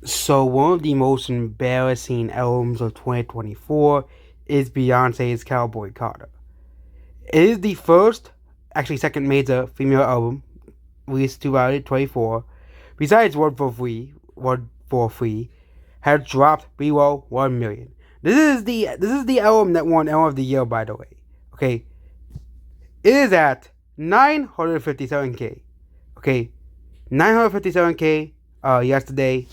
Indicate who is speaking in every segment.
Speaker 1: So one of the most embarrassing albums of 2024 is Beyonce's Cowboy Carter. It is the first, actually second major female album released 2024, besides One for Free, had dropped below 1 million. This is the album that won Album of the Year, by the way. Okay, it is at 957k. Okay, 957k yesterday.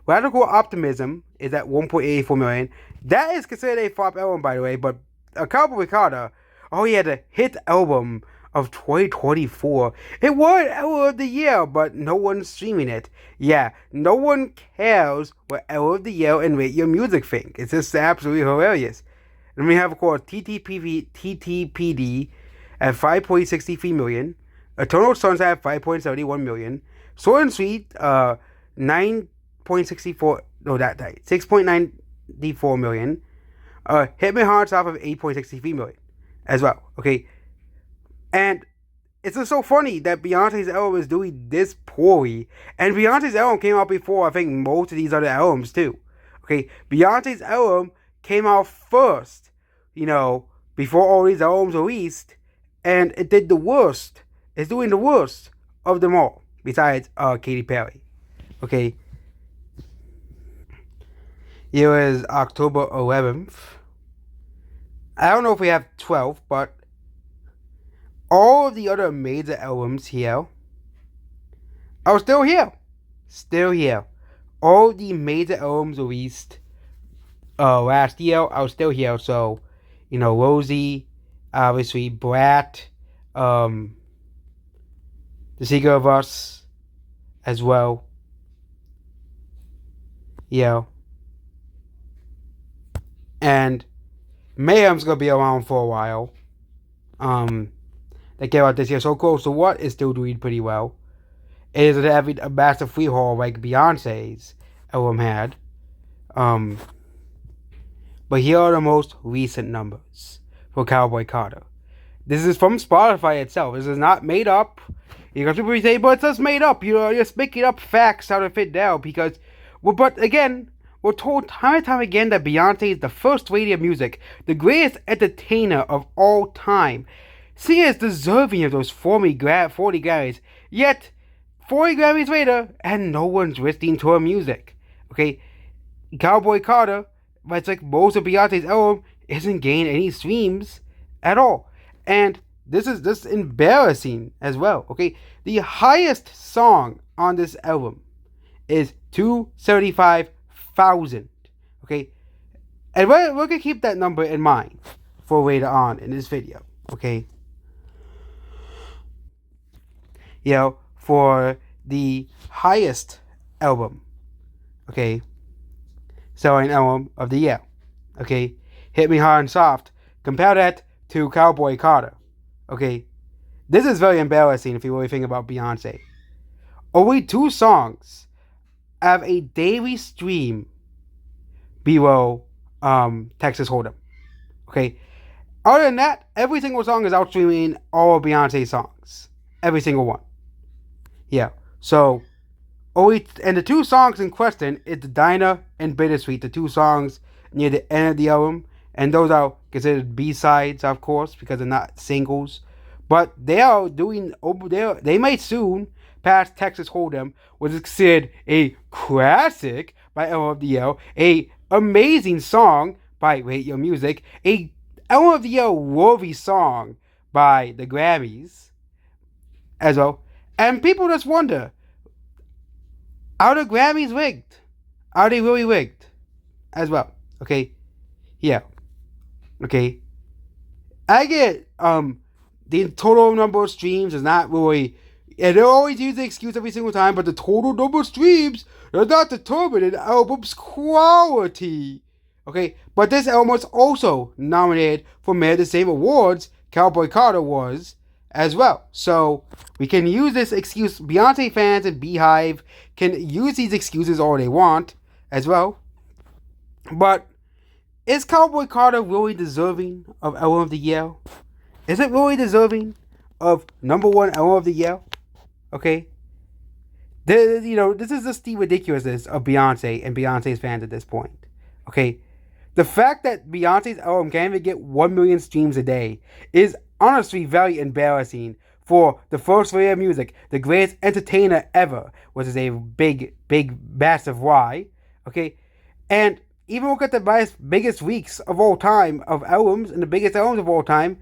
Speaker 1: Radical Optimism is at 1.84 million. That is considered a flop album, by the way, but a Cowboy Carter, oh, he had a hit album of 2024. It won Album of the Year, but no one's streaming it. Yeah, no one cares what Album of the Year and Rate Your Music think. It's just absolutely hilarious. Then we have, of course, TTPD at 5.63 million. Eternal Suns at 5.71 million. Sword and Sweet, 9.64, no, that 6.94 million. Hit Me Hard off of 8.63 million as well. Okay, and it's just so funny that Beyonce's album is doing this poorly, and Beyonce's album came out before I think most of these other albums too. Okay, Beyonce's album came out first, before all these albums released, and it did the worst. It's doing the worst of them all, besides Katy Perry. Okay, it was October 11th. I don't know if we have 12, but all of the other major albums here are still here. Still here. All the major albums released last year are still here. So, Rosie, obviously, Brat, The Secret of Us as well. Yeah. And Mayhem's gonna be around for a while. They came out this year. So Close to What is still doing pretty well. It isn't having a massive free haul like Beyonce's album had. But here are the most recent numbers for Cowboy Carter. This is from Spotify itself. This is not made up. You got people say, but it's just made up. You're just making up facts out of it now because, but again, we're told time and time again that Beyonce is the first lady of music, the greatest entertainer of all time. She is deserving of those 40 Grammys. Yet, 40 Grammys later, and no one's listening to her music. Okay, Cowboy Carter, but like most of Beyonce's album, isn't gaining any streams at all. And this is just embarrassing as well. Okay, the highest song on this album is 275,000. Okay, and we're gonna keep that number in mind for later on in this video. Okay, for the highest album. Okay, selling album of the year. Okay, Hit Me Hard and Soft. Compare that to Cowboy Carter. Okay, this is very embarrassing if you really think about Beyonce. Only two songs have a daily stream below Texas Hold'em. Okay, other than that, every single song is outstreaming all of Beyonce's songs. Every single one. Yeah, so and the two songs in question is the Diner and Bittersweet, the two songs near the end of the album, and those are considered B-sides, of course, because they're not singles. But they are doing, they might soon pass Texas Hold'em, which is considered a classic by Album of the Year, a amazing song by Rate Your Music, a Album of the Year worthy song by the Grammys, as well. And people just wonder, are the Grammys rigged? Are they really rigged? As well. Okay. Yeah. Okay. I get the total number of streams is not really, and they always use the excuse every single time, but the total number of streams does not determine an album's quality. Okay, but this album was also nominated for many of the same awards Cowboy Carter was as well. So we can use this excuse. Beyonce fans and Beehive can use these excuses all they want as well. But is Cowboy Carter really deserving of Album of the Year? Is it really deserving of number one Album of the Year? Okay. This is just the ridiculousness of Beyonce and Beyonce's fans at this point. Okay, the fact that Beyonce's album can't even get 1 million streams a day is honestly very embarrassing for the first layer of music, the greatest entertainer ever, which is a big, big, massive lie. Okay, and even look at the biggest weeks of all time of albums and the biggest albums of all time,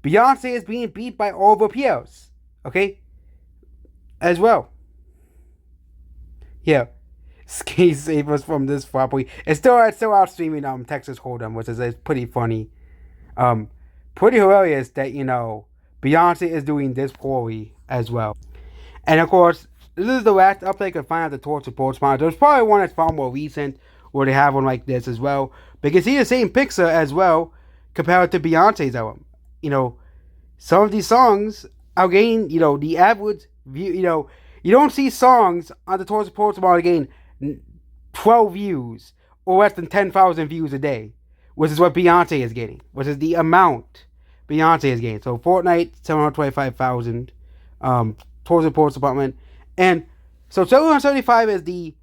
Speaker 1: Beyonce is being beat by all of her peers. Okay, as well. Yeah. Ski save us from this property. It's still out streaming Texas Hold'em, which is pretty funny. Pretty hilarious that, Beyonce is doing this poorly as well. And of course, this is the last update I could find out the Torch Reports monitor. There's probably one that's far more recent where they have one like this as well. But you can see the same picture as well compared to Beyonce's album. Some of these songs are getting, the average view, you don't see songs on the Torch Reports monitor getting 12 views or less than 10,000 views a day, which is what Beyonce is getting, which is the amount Beyonce is getting. So Fortnite, 725,000, Torch Reports department, and so 775 is the,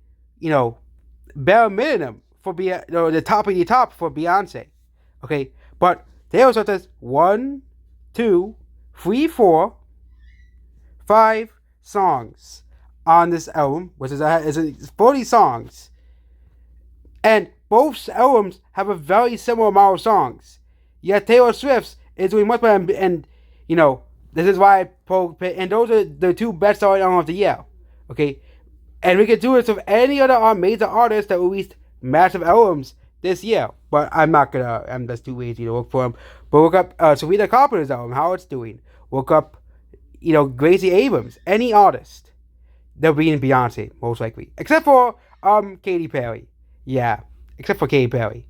Speaker 1: bare minimum for the top of the top for Beyonce. Okay, but Taylor Swift has 1, 2, 3, 4, 5 songs on this album, which is 40 songs, and both albums have a very similar amount of songs. Yet Taylor Swift's is doing much better, and this is why and those are the two best-selling albums of the year. Okay, and we could do this with any other major artists that released massive albums this year, but I'm just too lazy to look for them. But look up Serena Carpenter's album, how it's doing. Look up, Gracie Abrams, any artist. They'll be in Beyonce, most likely. Except for Katy Perry. Yeah, except for Katy Perry.